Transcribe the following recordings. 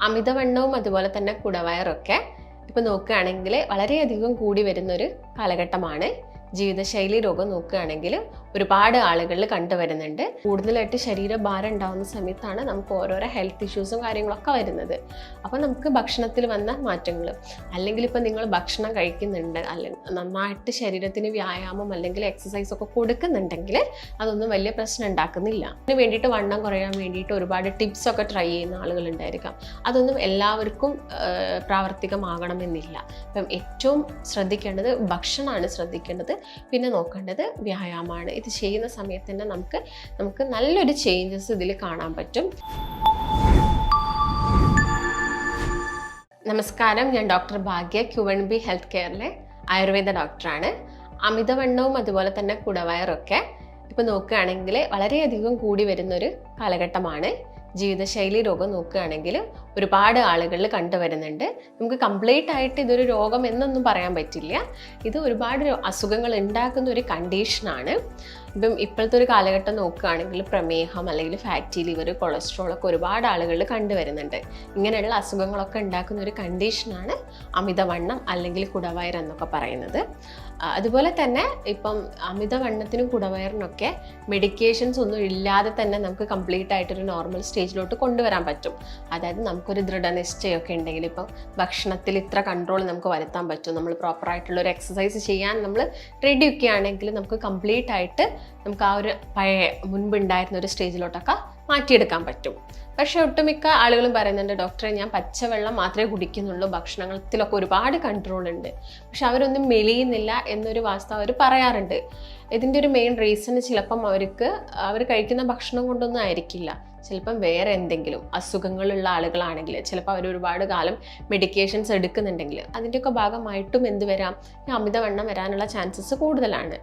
അമിതവണ്ണവും അതുപോലെ തന്നെ കുടവയറൊക്കെ ഇപ്പൊ നോക്കുകയാണെങ്കിൽ വളരെയധികം കൂടി വരുന്നൊരു കാലഘട്ടമാണ്. ജീവിതശൈലി രോഗം നോക്കുകയാണെങ്കിൽ ഒരുപാട് ആളുകളിൽ കണ്ടുവരുന്നുണ്ട്. കൂടുതലായിട്ട് ശരീരഭാരം ഉണ്ടാകുന്ന സമയത്താണ് നമുക്ക് ഓരോരോ ഹെൽത്ത് ഇഷ്യൂസും കാര്യങ്ങളൊക്കെ വരുന്നത്. അപ്പോൾ നമുക്ക് ഭക്ഷണത്തിൽ വന്ന മാറ്റങ്ങൾ, അല്ലെങ്കിൽ ഇപ്പം നിങ്ങൾ ഭക്ഷണം കഴിക്കുന്നുണ്ട്, അല്ലെങ്കിൽ നന്നായിട്ട് ശരീരത്തിന് വ്യായാമം അല്ലെങ്കിൽ എക്സസൈസ് ഒക്കെ കൊടുക്കുന്നുണ്ടെങ്കിൽ അതൊന്നും വലിയ പ്രശ്നം ഉണ്ടാക്കുന്നില്ല. അതിന് വേണ്ടിയിട്ട് വണ്ണം കുറയാൻ വേണ്ടിയിട്ട് ഒരുപാട് ടിപ്സ് ഒക്കെ ട്രൈ ചെയ്യുന്ന ആളുകളുണ്ടായിരിക്കാം. അതൊന്നും എല്ലാവർക്കും പ്രാവർത്തികമാകണമെന്നില്ല. അപ്പം ഏറ്റവും ശ്രദ്ധിക്കേണ്ടത് ഭക്ഷണമാണ് ശ്രദ്ധിക്കേണ്ടത്. പിന്നെ നോക്കേണ്ടത് വ്യായാമമാണ്. ഇത് ചെയ്യുന്ന സമയത്ത് തന്നെ നമുക്ക് നല്ലൊരു ചേഞ്ചസ് ഇതിൽ കാണാൻ പറ്റും. നമസ്കാരം, ഞാൻ ഡോക്ടർ ഭാഗ്യ, Q&B ഹെൽത്ത് കെയറിലെ ആയുർവേദ ഡോക്ടറാണ്. അമിതവണ്ണവും അതുപോലെ തന്നെ കുടവയറൊക്കെ ഇപ്പൊ നോക്കുകയാണെങ്കിൽ വളരെയധികം കൂടി വരുന്നൊരു കാലഘട്ടമാണ്. ജീവിതശൈലി രോഗം നോക്കുകയാണെങ്കിൽ ഒരുപാട് ആളുകളിൽ കണ്ടുവരുന്നുണ്ട്. നമുക്ക് കംപ്ലീറ്റ് ആയിട്ട് ഇതൊരു രോഗം എന്നൊന്നും പറയാൻ പറ്റില്ല. ഇത് ഒരുപാട് അസുഖങ്ങൾ ഉണ്ടാക്കുന്ന ഒരു കണ്ടീഷനാണ്. ഇപ്പം ഇപ്പോഴത്തെ ഒരു കാലഘട്ടം നോക്കുകയാണെങ്കിൽ പ്രമേഹം അല്ലെങ്കിൽ ഫാറ്റി ലിവർ, കൊളസ്ട്രോൾ ഒക്കെ ഒരുപാട് ആളുകളിൽ കണ്ടുവരുന്നുണ്ട്. ഇങ്ങനെയുള്ള അസുഖങ്ങളൊക്കെ ഉണ്ടാക്കുന്ന ഒരു കണ്ടീഷനാണ് അമിതവണ്ണം അല്ലെങ്കിൽ കുടവയർ എന്നൊക്കെ പറയുന്നത്. അതുപോലെ തന്നെ ഇപ്പം അമിതവണ്ണത്തിനും കുടവയറിനൊക്കെ മെഡിക്കേഷൻസ് ഒന്നും ഇല്ലാതെ തന്നെ നമുക്ക് കംപ്ലീറ്റ് ആയിട്ടൊരു നോർമൽ സ്റ്റേജിലോട്ട് കൊണ്ടുവരാൻ പറ്റും. അതായത് നമുക്കൊരു ദൃഢനിശ്ചയമൊക്കെ ഉണ്ടെങ്കിൽ ഇപ്പം ഭക്ഷണത്തിൽ ഇത്ര കൺട്രോൾ നമുക്ക് വരുത്താൻ പറ്റും. നമ്മൾ പ്രോപ്പറായിട്ടുള്ള ഒരു എക്സസൈസ് ചെയ്യാൻ നമ്മൾ റെഡി ഒക്കെ ആണെങ്കിൽ നമുക്ക് കംപ്ലീറ്റ് ആയിട്ട് നമുക്ക് ആ ഒരു പഴയ മുൻപുണ്ടായിരുന്ന ഒരു സ്റ്റേജിലോട്ടൊക്കെ മാറ്റിയെടുക്കാൻ പറ്റും. പക്ഷെ ഒട്ടുമിക്ക ആളുകളും പറയുന്നുണ്ട്, ഡോക്ടറെ ഞാൻ പച്ചവെള്ളം മാത്രമേ കുടിക്കുന്നുള്ളൂ, ഭക്ഷണത്തിലൊക്കെ ഒരുപാട് കൺട്രോൾ ഉണ്ട്, പക്ഷെ അവരൊന്നും മെലിയുന്നില്ല എന്നൊരു വാസ്തവം അവർ പറയാറുണ്ട്. ഇതിൻ്റെ ഒരു മെയിൻ റീസൺ ചിലപ്പം അവർ കഴിക്കുന്ന ഭക്ഷണം കൊണ്ടൊന്നും ആയിരിക്കില്ല. ചിലപ്പം വേറെ എന്തെങ്കിലും അസുഖങ്ങളുള്ള ആളുകളാണെങ്കിൽ, ചിലപ്പോൾ അവർ ഒരുപാട് കാലം മെഡിക്കേഷൻസ് എടുക്കുന്നുണ്ടെങ്കിൽ അതിൻ്റെയൊക്കെ ഭാഗമായിട്ടും എന്ത് വരാം, അമിതവണ്ണം വരാനുള്ള ചാൻസസ് കൂടുതലാണ്.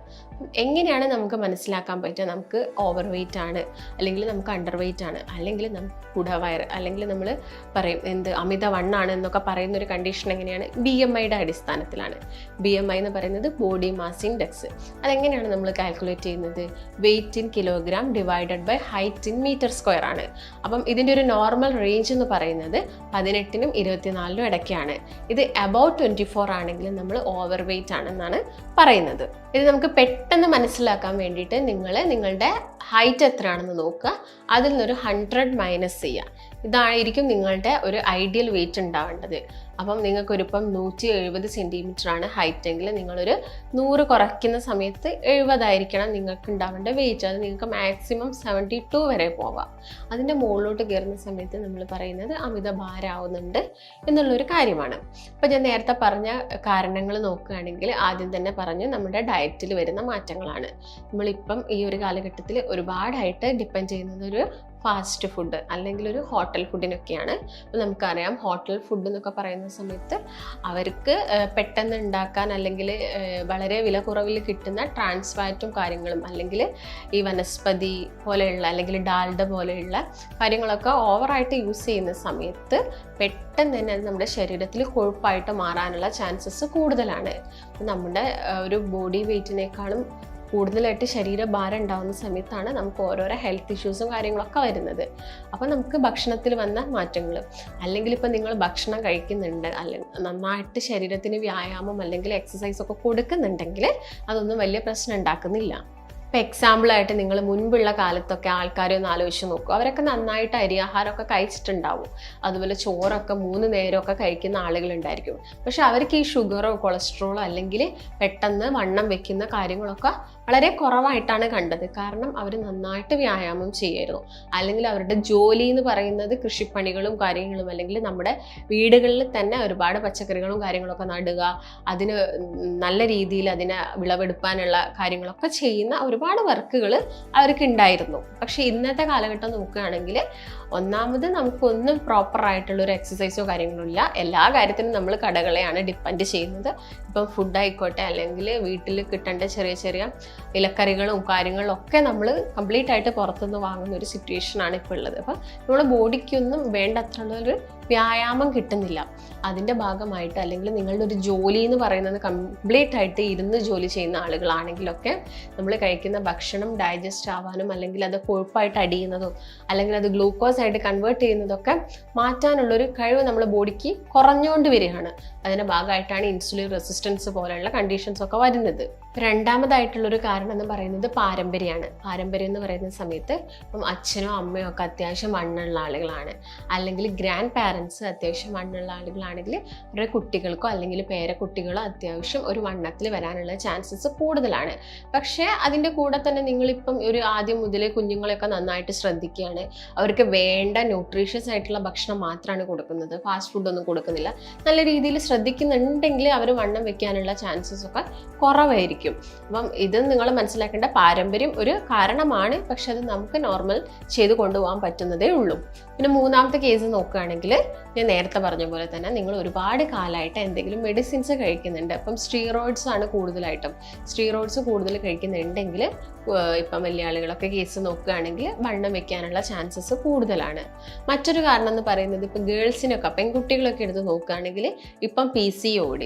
എങ്ങനെയാണ് നമുക്ക് മനസ്സിലാക്കാൻ പറ്റുക നമുക്ക് ഓവർ വെയ്റ്റ് ആണ്, അല്ലെങ്കിൽ നമുക്ക് അണ്ടർ വെയ്റ്റ് ആണ്, അല്ലെങ്കിൽ നമുക്ക് കുടവയർ, അല്ലെങ്കിൽ നമ്മൾ പറയും അമിതവണ്ണാണ് എന്നൊക്കെ പറയുന്ന ഒരു കണ്ടീഷൻ എങ്ങനെയാണ്? BMIയുടെ അടിസ്ഥാനത്തിലാണ്. BMI എന്ന് പറയുന്നത് ബോഡി മാസ് ഇൻഡെക്സ്. അതെങ്ങനെയാണ് നമ്മൾ കാൽക്കുലേറ്റ് ചെയ്യുന്നത്? Weight in kilogram divided by height in metre square ആണ്. അപ്പം ഇതിൻ്റെ ഒരു നോർമൽ റേഞ്ച് എന്ന് പറയുന്നത് 18നും 24നും ഇടയ്ക്കാണ്. ഇത് അബൌട്ട് 24 ആണെങ്കിൽ നമ്മൾ ഓവർ വെയ്റ്റ് ആണെന്നാണ് പറയുന്നത്. ഇത് നമുക്ക് പെട്ടെന്ന് മനസ്സിലാക്കാൻ വേണ്ടിയിട്ട് നിങ്ങളുടെ ഹൈറ്റ് എത്രയാണെന്ന് നോക്കുക, അതിൽ നിന്നൊരു 100 മൈനസ് ചെയ്യുക. ഇതായിരിക്കും നിങ്ങളുടെ ഒരു ഐഡിയൽ വെയ്റ്റ് ഉണ്ടാവേണ്ടത്. അപ്പം നിങ്ങൾക്കൊരിപ്പം 170 സെൻറ്റിമീറ്റർ ആണ് ഹൈറ്റ് എങ്കിൽ നിങ്ങളൊരു 100 കുറയ്ക്കുന്ന സമയത്ത് 70 ആയിരിക്കണം നിങ്ങൾക്ക് ഉണ്ടാവേണ്ട വെയിറ്റ്. അത് നിങ്ങൾക്ക് മാക്സിമം 72 വരെ പോവാം. അതിൻ്റെ മുകളിലോട്ട് കയറുന്ന സമയത്ത് നമ്മൾ പറയുന്നത് അമിത ഭാരമാവുന്നുണ്ട് എന്നുള്ളൊരു കാര്യമാണ്. അപ്പോൾ ഞാൻ നേരത്തെ പറഞ്ഞ കാരണങ്ങൾ നോക്കുകയാണെങ്കിൽ ആദ്യം തന്നെ പറഞ്ഞു നമ്മുടെ ഡയറ്റിൽ വരുന്ന മാറ്റങ്ങളാണ്. നമ്മളിപ്പം ഈ ഒരു കാലഘട്ടത്തിൽ ഒരുപാടായിട്ട് ഡിപ്പെൻഡ് ചെയ്യുന്നത് ഒരു ഫാസ്റ്റ് ഫുഡ് അല്ലെങ്കിൽ ഒരു ഹോട്ടൽ ഫുഡിനൊക്കെയാണ്. അപ്പോൾ നമുക്കറിയാം ഹോട്ടൽ ഫുഡ് എന്നൊക്കെ പറയുന്ന സമയത്ത് അവർക്ക് പെട്ടെന്ന് ഉണ്ടാക്കാൻ അല്ലെങ്കിൽ വളരെ വില കുറവിൽ കിട്ടുന്ന ട്രാൻസ് ഫാറ്റും കാര്യങ്ങളും, അല്ലെങ്കിൽ ഈ വനസ്പതി പോലെയുള്ള അല്ലെങ്കിൽ ഡാൽഡ പോലെയുള്ള കാര്യങ്ങളൊക്കെ ഓവറായിട്ട് യൂസ് ചെയ്യുന്ന സമയത്ത് പെട്ടെന്ന് തന്നെ അത് നമ്മുടെ ശരീരത്തിൽ കൊഴുപ്പായിട്ട് മാറാനുള്ള ചാൻസസ് കൂടുതലാണ്. നമ്മുടെ ഒരു ബോഡി വെയ്റ്റിനേക്കാളും കൂടുതലായിട്ട് ശരീരഭാരം ഉണ്ടാകുന്ന സമയത്താണ് നമുക്ക് ഓരോരോ ഹെൽത്ത് ഇഷ്യൂസും കാര്യങ്ങളൊക്കെ വരുന്നത്. അപ്പോൾ നമുക്ക് ഭക്ഷണത്തിൽ വന്ന മാറ്റങ്ങൾ, അല്ലെങ്കിൽ ഇപ്പം നിങ്ങൾ ഭക്ഷണം കഴിക്കുന്നുണ്ട്, അല്ലെങ്കിൽ നന്നായിട്ട് ശരീരത്തിന് വ്യായാമം അല്ലെങ്കിൽ എക്സസൈസ് ഒക്കെ കൊടുക്കുന്നുണ്ടെങ്കിൽ അതൊന്നും വലിയ പ്രശ്നം ഉണ്ടാക്കുന്നില്ല. ഇപ്പോൾ എക്സാമ്പിളായിട്ട് നിങ്ങൾ മുൻപുള്ള കാലത്തൊക്കെ ആൾക്കാരെ ഒന്ന് ആലോചിച്ച് നോക്കൂ. അവരൊക്കെ നന്നായിട്ട് അരിയാഹാരമൊക്കെ കഴിച്ചിട്ടുണ്ടാവും. അതുപോലെ ചോറൊക്കെ 3 നേരമൊക്കെ കഴിക്കുന്ന ആളുകളുണ്ടായിരിക്കും. പക്ഷെ അവർക്ക് ഈ ഷുഗറോ കൊളസ്ട്രോളോ അല്ലെങ്കിൽ പെട്ടെന്ന് വണ്ണം വെക്കുന്ന കാര്യങ്ങളൊക്കെ വളരെ കുറവായിട്ടാണ് കണ്ടത്. കാരണം അവർ നന്നായിട്ട് വ്യായാമം ചെയ്യായിരുന്നു. അല്ലെങ്കിൽ അവരുടെ ജോലി എന്ന് പറയുന്നത് കൃഷിപ്പണികളും കാര്യങ്ങളും, അല്ലെങ്കിൽ നമ്മുടെ വീടുകളിൽ തന്നെ ഒരുപാട് പച്ചക്കറികളും കാര്യങ്ങളൊക്കെ നടുക, അതിന് നല്ല രീതിയിൽ അതിനെ വിളവെടുപ്പാനുള്ള കാര്യങ്ങളൊക്കെ ചെയ്യുന്ന ഒരുപാട് വർക്കുകൾ അവർക്ക് ഉണ്ടായിരുന്നു. പക്ഷെ ഇന്നത്തെ കാലഘട്ടം നോക്കുകയാണെങ്കിൽ ഒന്നാമത് നമുക്കൊന്നും പ്രോപ്പറായിട്ടുള്ള ഒരു എക്സസൈസോ കാര്യങ്ങളോ ഇല്ല. എല്ലാ കാര്യത്തിനും നമ്മൾ കടകളെയാണ് ഡിപ്പെൻഡ് ചെയ്യുന്നത്. ഇപ്പം ഫുഡ് ആയിക്കോട്ടെ, അല്ലെങ്കിൽ വീട്ടിൽ കിട്ടേണ്ട ചെറിയ ചെറിയ ഇലക്കറികളും കാര്യങ്ങളും ഒക്കെ നമ്മൾ കംപ്ലീറ്റ് ആയിട്ട് പുറത്തുനിന്ന് വാങ്ങുന്ന ഒരു സിറ്റുവേഷനാണ് ഇപ്പോൾ ഉള്ളത്. അപ്പം നമ്മുടെ ബോഡിക്കൊന്നും വേണ്ടത്രയുള്ളൊരു വ്യായാമം കിട്ടുന്നില്ല. അതിൻ്റെ ഭാഗമായിട്ട്, അല്ലെങ്കിൽ നിങ്ങളുടെ ഒരു ജോലി എന്ന് പറയുന്നത് കംപ്ലീറ്റ് ആയിട്ട് ഇരുന്ന് ജോലി ചെയ്യുന്ന ആളുകളാണെങ്കിലൊക്കെ നമ്മൾ കഴിക്കുന്ന ഭക്ഷണം ഡൈജസ്റ്റ് ആവാനും, അല്ലെങ്കിൽ അത് കൊഴുപ്പായിട്ട് അടിയുന്നതോ അല്ലെങ്കിൽ അത് ഗ്ലൂക്കോസ് ആയിട്ട് കൺവേർട്ട് ചെയ്യുന്നതൊക്കെ മാറ്റാനുള്ളൊരു കഴിവ് നമ്മുടെ ബോഡിക്ക് കുറഞ്ഞുകൊണ്ട് വരികയാണ്. അതിൻ്റെ ഭാഗമായിട്ടാണ് ഇൻസുലിൻ റെസിസ്റ്റൻസ് പോലെയുള്ള കണ്ടീഷൻസ് ഒക്കെ വരുന്നത്. രണ്ടാമതായിട്ടുള്ളൊരു കാരണം എന്ന് പറയുന്നത് പാരമ്പര്യമാണ്. പാരമ്പര്യം എന്ന് പറയുന്ന സമയത്ത് ഇപ്പം അച്ഛനോ അമ്മയോ ഒക്കെ അത്യാവശ്യം വണ്ണുള്ള ആളുകളാണ്, അല്ലെങ്കിൽ ഗ്രാൻഡ് പാരൻസ് അത്യാവശ്യം വണ്ണുള്ള ആളുകളാണെങ്കിൽ അവരുടെ കുട്ടികൾക്കോ അല്ലെങ്കിൽ പേരക്കുട്ടികളോ അത്യാവശ്യം ഒരു വണ്ണത്തിൽ വരാനുള്ള ചാൻസസ് കൂടുതലാണ്. പക്ഷേ അതിൻ്റെ കൂടെ തന്നെ നിങ്ങളിപ്പം ഒരു ആദ്യം മുതലേ കുഞ്ഞുങ്ങളെയൊക്കെ നന്നായിട്ട് ശ്രദ്ധിക്കുകയാണ്, അവർക്ക് വേണ്ട ന്യൂട്രീഷ്യസ് ആയിട്ടുള്ള ഭക്ഷണം മാത്രമാണ് കൊടുക്കുന്നത്, ഫാസ്റ്റ് ഫുഡൊന്നും കൊടുക്കുന്നില്ല, നല്ല രീതിയിൽ ശ്രദ്ധിക്കുന്നുണ്ടെങ്കിൽ അവർ വണ്ണം വെക്കാനുള്ള ചാൻസസ് ഒക്കെ കുറവായിരിക്കും. അപ്പം ഇത് നിങ്ങൾ മനസ്സിലാക്കേണ്ട, പാരമ്പര്യം ഒരു കാരണമാണ്, പക്ഷെ അത് നമുക്ക് നോർമൽ ചെയ്ത് കൊണ്ടുപോകാൻ പറ്റുന്നതേ ഉള്ളൂ. പിന്നെ മൂന്നാമത്തെ കേസ് നോക്കുകയാണെങ്കിൽ ഞാൻ നേരത്തെ പറഞ്ഞ പോലെ തന്നെ നിങ്ങൾ ഒരുപാട് കാലമായിട്ട് എന്തെങ്കിലും മെഡിസിൻസ് കഴിക്കുന്നുണ്ട്. അപ്പം സ്റ്റീറോയിഡ്സ് ആണ് കൂടുതലായിട്ടും. സ്റ്റീറോയിഡ്സ് കൂടുതൽ കഴിക്കുന്നുണ്ടെങ്കിൽ ഇപ്പം വലിയ ആളുകളൊക്കെ കേസ് നോക്കുകയാണെങ്കിൽ വണ്ണം വെക്കാനുള്ള ചാൻസസ് കൂടുതലാണ്. മറ്റൊരു കാരണം എന്ന് പറയുന്നത് ഇപ്പം ഗേൾസിനൊക്കെ പെൺകുട്ടികളൊക്കെ എടുത്ത് നോക്കുകയാണെങ്കിൽ ഇപ്പം PCOD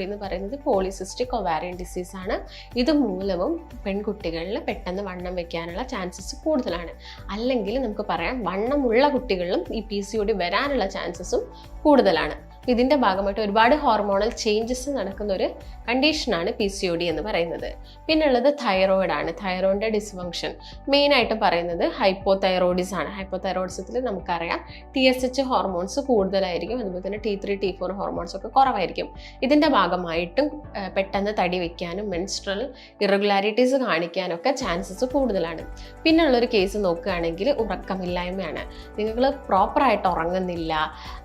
എന്ന് പറയുന്നത് പോളിസിസ്റ്റിക് ഒവാരിയൻ ഡിസീസ് ആണ്. ഇത് മൂലവും പെൺകുട്ടികളിൽ പെട്ടെന്ന് വണ്ണം വെക്കാനുള്ള ചാൻസസ് കൂടുതലാണ്. അല്ലെങ്കിൽ നമുക്ക് പറയാം വണ്ണമുള്ള കുട്ടികളിലും ഈ PCOD വരാനുള്ള ചാൻസസും കൂടുതലാണ്. ഇതിൻ്റെ ഭാഗമായിട്ട് ഒരുപാട് ഹോർമോണൽ ചേഞ്ചസ് നടക്കുന്ന ഒരു കണ്ടീഷനാണ് PCOD എന്ന് പറയുന്നത്. പിന്നുള്ളത് തൈറോയിഡാണ്. തൈറോയിഡിൻ്റെ ഡിസ്ഫങ്ഷൻ മെയിനായിട്ട് പറയുന്നത് ഹൈപ്പോതൈറോയിഡിസം ആണ്. ഹൈപ്പോതൈറോയിഡിസത്തിൽ നമുക്കറിയാം TSH ഹോർമോൺസ് കൂടുതലായിരിക്കും, അതുപോലെ തന്നെ T3 T4 ഹോർമോൺസ് ഒക്കെ കുറവായിരിക്കും. ഇതിൻ്റെ ഭാഗമായിട്ടും പെട്ടെന്ന് തടി വയ്ക്കാനും മെൻസ്ട്രൽ ഇറഗുലാരിറ്റീസ് കാണിക്കാനൊക്കെ ചാൻസസ് കൂടുതലാണ്. പിന്നുള്ളൊരു കേസ് നോക്കുകയാണെങ്കിൽ ഉറക്കമില്ലായ്മയാണ്. നിങ്ങൾ പ്രോപ്പറായിട്ട് ഉറങ്ങുന്നില്ല,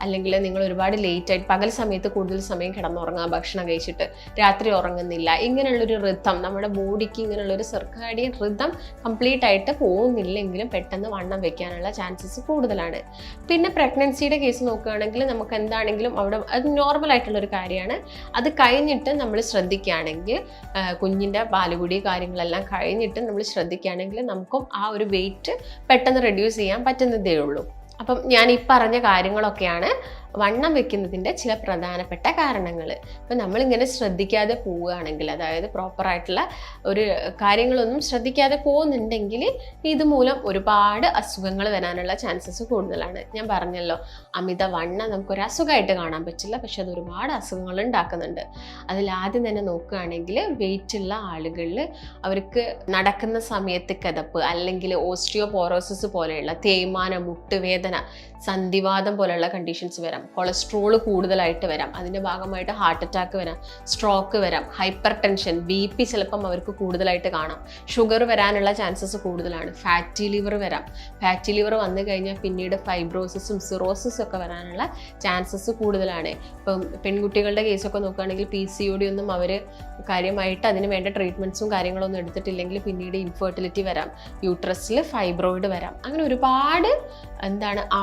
അല്ലെങ്കിൽ നിങ്ങൾ ഒരുപാട് ലേറ്റ് ആയിട്ട് പകൽ സമയത്ത് കൂടുതൽ സമയം കിടന്നുറങ്ങുക, ഭക്ഷണം കഴിച്ചിട്ട് രാത്രി ഉറങ്ങുന്നില്ല, ഇങ്ങനെയുള്ളൊരു റിതം നമ്മുടെ ബോഡിക്ക് ഇങ്ങനെയുള്ളൊരു സർക്കാഡിയൻ റിതം കംപ്ലീറ്റ് ആയിട്ട് പോകുന്നില്ലെങ്കിലും പെട്ടെന്ന് വണ്ണം വെക്കാനുള്ള ചാൻസസ് കൂടുതലാണ്. പിന്നെ പ്രഗ്നൻസിയുടെ കേസ് നോക്കുകയാണെങ്കിൽ നമുക്ക് എന്താണെങ്കിലും അവിടെ അത് നോർമൽ ആയിട്ടുള്ളൊരു കാര്യമാണ്. അത് കഴിഞ്ഞിട്ട് നമ്മൾ ശ്രദ്ധിക്കുകയാണെങ്കിൽ കുഞ്ഞിൻ്റെ പാലുകുടി കാര്യങ്ങളെല്ലാം കഴിഞ്ഞിട്ട് നമ്മൾ ശ്രദ്ധിക്കുകയാണെങ്കിൽ നമുക്കും ആ ഒരു വെയിറ്റ് പെട്ടെന്ന് റെഡ്യൂസ് ചെയ്യാൻ പറ്റുന്നതേ ഉള്ളൂ. അപ്പം ഞാൻ ഈ പറഞ്ഞ കാര്യങ്ങളൊക്കെയാണ് വണ്ണം വെക്കുന്നതിൻ്റെ ചില പ്രധാനപ്പെട്ട കാരണങ്ങൾ. അപ്പം നമ്മളിങ്ങനെ ശ്രദ്ധിക്കാതെ പോവുകയാണെങ്കിൽ, അതായത് പ്രോപ്പറായിട്ടുള്ള ഒരു കാര്യങ്ങളൊന്നും ശ്രദ്ധിക്കാതെ പോകുന്നുണ്ടെങ്കിൽ ഇതുമൂലം ഒരുപാട് അസുഖങ്ങൾ വരാനുള്ള ചാൻസസ് കൂടുതലാണ്. ഞാൻ പറഞ്ഞല്ലോ, അമിത വണ്ണം നമുക്കൊരു അസുഖമായിട്ട് കാണാൻ പറ്റില്ല, പക്ഷെ അത് ഒരുപാട് അസുഖങ്ങൾ ഉണ്ടാക്കുന്നുണ്ട്. അതിലാദ്യം തന്നെ നോക്കുകയാണെങ്കിൽ വെയിറ്റുള്ള ആളുകളിൽ അവർക്ക് നടക്കുന്ന സമയത്ത് കിതപ്പ്, അല്ലെങ്കിൽ ഓസ്റ്റിയോപോറോസിസ് പോലെയുള്ള തേയ്മാനം, മുട്ടുവേദന, സന്ധിവാതം പോലെയുള്ള കണ്ടീഷൻസ് വരാം, കൊളസ്ട്രോൾ കൂടുതലായിട്ട് വരാം, അതിൻ്റെ ഭാഗമായിട്ട് ഹാർട്ട് അറ്റാക്ക് വരാം, സ്ട്രോക്ക് വരാം, ഹൈപ്പർ ടെൻഷൻ, BP ചിലപ്പം അവർക്ക് കൂടുതലായിട്ട് കാണാം, ഷുഗർ വരാനുള്ള ചാൻസസ് കൂടുതലാണ്, ഫാറ്റി ലിവർ വരാം. ഫാറ്റി ലിവർ വന്നു കഴിഞ്ഞാൽ പിന്നീട് ഫൈബ്രോസിസും സിറോസിസും ഒക്കെ വരാനുള്ള ചാൻസസ് കൂടുതലാണ്. ഇപ്പം പെൺകുട്ടികളുടെ കേസൊക്കെ നോക്കുകയാണെങ്കിൽ PCOD ഒന്നും അവർ കാര്യമായിട്ട് അതിന് വേണ്ട ട്രീറ്റ്മെൻറ്റ്സും കാര്യങ്ങളൊന്നും എടുത്തിട്ടില്ലെങ്കിൽ പിന്നീട് ഇൻഫെർട്ടിലിറ്റി വരാം, യൂട്രസിൽ ഫൈബ്രോയിഡ് വരാം. അങ്ങനെ ഒരുപാട്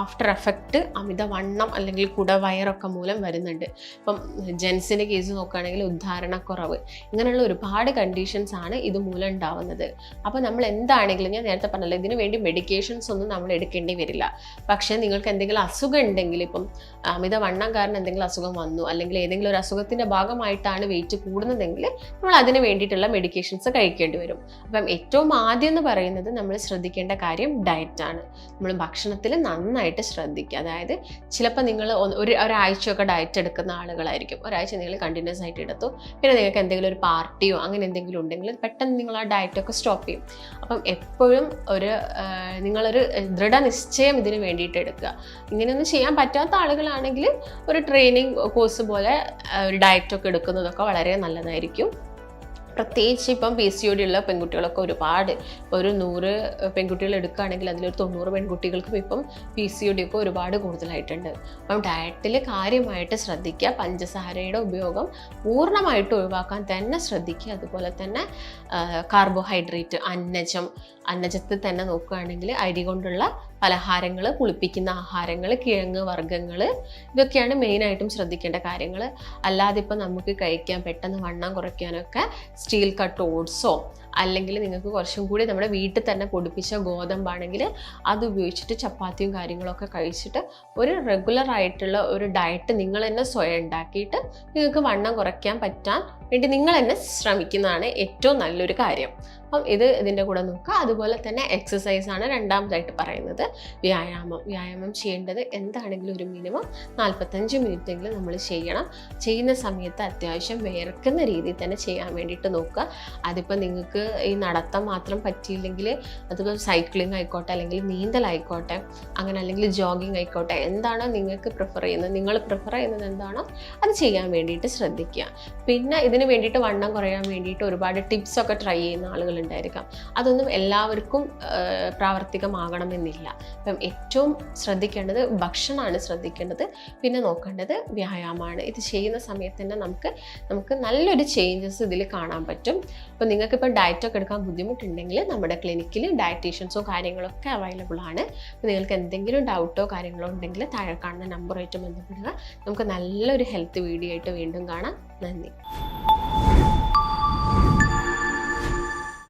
ആഫ്റ്റർ എഫക്റ്റ് അമിതവണ്ണം അല്ലെങ്കിൽ കുടവയറൊക്കെ മൂലം വരുന്നുണ്ട്. ഇപ്പം ജെൻസിൻ്റെ കേസ് നോക്കുകയാണെങ്കിൽ ഉദ്ധാരണക്കുറവ്, ഇങ്ങനെയുള്ള ഒരുപാട് കണ്ടീഷൻസ് ആണ് ഇത് മൂലം ഉണ്ടാവുന്നത്. അപ്പോൾ നമ്മൾ എന്താണെങ്കിലും, ഞാൻ നേരത്തെ പറഞ്ഞല്ലോ, ഇതിന് വേണ്ടി മെഡിക്കേഷൻസ് ഒന്നും നമ്മൾ എടുക്കേണ്ടി വരില്ല. പക്ഷേ നിങ്ങൾക്ക് എന്തെങ്കിലും അസുഖം ഉണ്ടെങ്കിൽ, ഇപ്പം അമിതവണ്ണം കാരണം എന്തെങ്കിലും അസുഖം വന്നു, അല്ലെങ്കിൽ ഏതെങ്കിലും ഒരു അസുഖത്തിൻ്റെ ഭാഗമായിട്ടാണ് വെയിറ്റ് കൂടുന്നതെങ്കിൽ നമ്മൾ അതിന് വേണ്ടിയിട്ടുള്ള മെഡിക്കേഷൻസ് കഴിക്കേണ്ടി വരും. അപ്പം ഏറ്റവും ആദ്യം എന്ന് പറയുന്നത് നമ്മൾ ശ്രദ്ധിക്കേണ്ട കാര്യം ഡയറ്റാണ്. നമ്മൾ ഭക്ഷണത്തിൽ നന്നായിട്ട് ശ്രദ്ധിക്കുക. അതായത് ചിലപ്പോൾ നിങ്ങൾ ഒരാഴ്ചയൊക്കെ ഡയറ്റ് എടുക്കുന്ന ആളുകളായിരിക്കും, ഒരാഴ്ച നിങ്ങൾ കണ്ടിന്യൂസ് ആയിട്ട് എടുത്തു, പിന്നെ നിങ്ങൾക്ക് എന്തെങ്കിലും ഒരു പാർട്ടിയോ അങ്ങനെ എന്തെങ്കിലും ഉണ്ടെങ്കിൽ പെട്ടെന്ന് നിങ്ങൾ ആ ഡയറ്റൊക്കെ സ്റ്റോപ്പ് ചെയ്യും. അപ്പം എപ്പോഴും നിങ്ങളൊരു ദൃഢനിശ്ചയം ഇതിന് വേണ്ടിയിട്ട് എടുക്കുക. ഇങ്ങനെയൊന്നും ചെയ്യാൻ പറ്റാത്ത ആളുകളാണെങ്കിൽ ഒരു ട്രെയിനിങ് കോഴ്സ് പോലെ ഒരു ഡയറ്റൊക്കെ എടുക്കുന്നതൊക്കെ വളരെ നല്ലതായിരിക്കും. പ്രത്യേകിച്ച് ഇപ്പം PCOD ഉള്ള പെൺകുട്ടികളൊക്കെ ഒരുപാട്, ഒരു 100 പെൺകുട്ടികൾ എടുക്കുകയാണെങ്കിൽ അതിലൊരു 90 പെൺകുട്ടികൾക്കും ഇപ്പം PCOD ഒക്കെ ഒരുപാട് കൂടുതലായിട്ടുണ്ട്. അപ്പം ഡയറ്റിൽ കാര്യമായിട്ട് ശ്രദ്ധിക്കുക. പഞ്ചസാരയുടെ ഉപയോഗം പൂർണ്ണമായിട്ട് ഒഴിവാക്കാൻ തന്നെ ശ്രദ്ധിക്കുക. അതുപോലെ തന്നെ കാർബോഹൈഡ്രേറ്റ്, അന്നജത്തിൽ തന്നെ നോക്കുകയാണെങ്കിൽ അരി കൊണ്ടുള്ള പലഹാരങ്ങൾ, പുളിപ്പിക്കുന്ന ആഹാരങ്ങൾ, കിഴങ്ങ് വർഗ്ഗങ്ങൾ, ഇതൊക്കെയാണ് മെയിനായിട്ടും ശ്രദ്ധിക്കേണ്ട കാര്യങ്ങൾ. അല്ലാതെ ഇപ്പം നമുക്ക് കഴിക്കാൻ പെട്ടെന്ന് വണ്ണം കുറയ്ക്കാനൊക്കെ സ്റ്റീൽ കട്ട് ഓട്സോ, അല്ലെങ്കിൽ നിങ്ങൾക്ക് കുറച്ചും കൂടി നമ്മുടെ വീട്ടിൽ തന്നെ പൊടിപ്പിച്ച ഗോതമ്പാണെങ്കിൽ അത് ഉപയോഗിച്ചിട്ട് ചപ്പാത്തിയും കാര്യങ്ങളൊക്കെ കഴിച്ചിട്ട് ഒരു റെഗുലർ ആയിട്ടുള്ള ഒരു ഡയറ്റ് നിങ്ങൾ തന്നെ സ്വയം ഉണ്ടാക്കിയിട്ട് നിങ്ങൾക്ക് വണ്ണം കുറയ്ക്കാൻ പറ്റാൻ വേണ്ടി നിങ്ങൾ തന്നെ ശ്രമിക്കുന്നതാണ് ഏറ്റവും നല്ലൊരു കാര്യം. അപ്പം ഇതിൻ്റെ കൂടെ നോക്കുക. അതുപോലെ തന്നെ എക്സസൈസ് ആണ് രണ്ടാമതായിട്ട് പറയുന്നത്. വ്യായാമം ചെയ്യേണ്ടത് എന്താണെങ്കിലും ഒരു മിനിമം 45 മിനിറ്റെങ്കിലും നമ്മൾ ചെയ്യണം. ചെയ്യുന്ന സമയത്ത് അത്യാവശ്യം വിയർക്കുന്ന രീതിയിൽ തന്നെ ചെയ്യാൻ വേണ്ടിയിട്ട് നോക്കുക. അതിപ്പോൾ നിങ്ങൾക്ക് ഈ നടത്തം മാത്രം പറ്റിയില്ലെങ്കിൽ അതിപ്പോൾ സൈക്ലിംഗ് ആയിക്കോട്ടെ, അല്ലെങ്കിൽ നീന്തലായിക്കോട്ടെ, അങ്ങനെ അല്ലെങ്കിൽ ജോഗിങ് ആയിക്കോട്ടെ, എന്താണോ നിങ്ങൾക്ക് നിങ്ങൾ പ്രിഫർ ചെയ്യുന്നത് എന്താണോ അത് ചെയ്യാൻ വേണ്ടിയിട്ട് ശ്രദ്ധിക്കുക. പിന്നെ ഇതിന് വേണ്ടിയിട്ട് വണ്ണം കുറയാൻ വേണ്ടിയിട്ട് ഒരുപാട് ടിപ്സൊക്കെ ട്രൈ ചെയ്യുന്ന ആളുകളുണ്ടായിരിക്കാം. അതൊന്നും എല്ലാവർക്കും പ്രാവർത്തികമാകണമെന്നില്ല. അപ്പം ഏറ്റവും ശ്രദ്ധിക്കേണ്ടത് ഭക്ഷണമാണ് ശ്രദ്ധിക്കേണ്ടത്. പിന്നെ നോക്കേണ്ടത് വ്യായാമമാണ്. ഇത് ചെയ്യുന്ന സമയത്ത് തന്നെ നമുക്ക് നല്ലൊരു ചേഞ്ചസ് ഇതിൽ കാണാൻ പറ്റും. അപ്പോൾ നിങ്ങൾക്കിപ്പോൾ ഡയറ്റൊക്കെ എടുക്കാൻ ബുദ്ധിമുട്ടുണ്ടെങ്കിൽ നമ്മുടെ ക്ലിനിക്കിൽ ഡയറ്റീഷ്യൻസോ കാര്യങ്ങളൊക്കെ അവൈലബിൾ ആണ്. അപ്പോൾ നിങ്ങൾക്ക് എന്തെങ്കിലും ഡൗട്ടോ കാര്യങ്ങളോ ഉണ്ടെങ്കിൽ താഴെ കാണുന്ന നമ്പറുമായിട്ട് ബന്ധപ്പെടുക. നമുക്ക് നല്ലൊരു ഹെൽത്ത് വീഡിയോ ആയിട്ട് വീണ്ടും കാണാം. നന്ദി.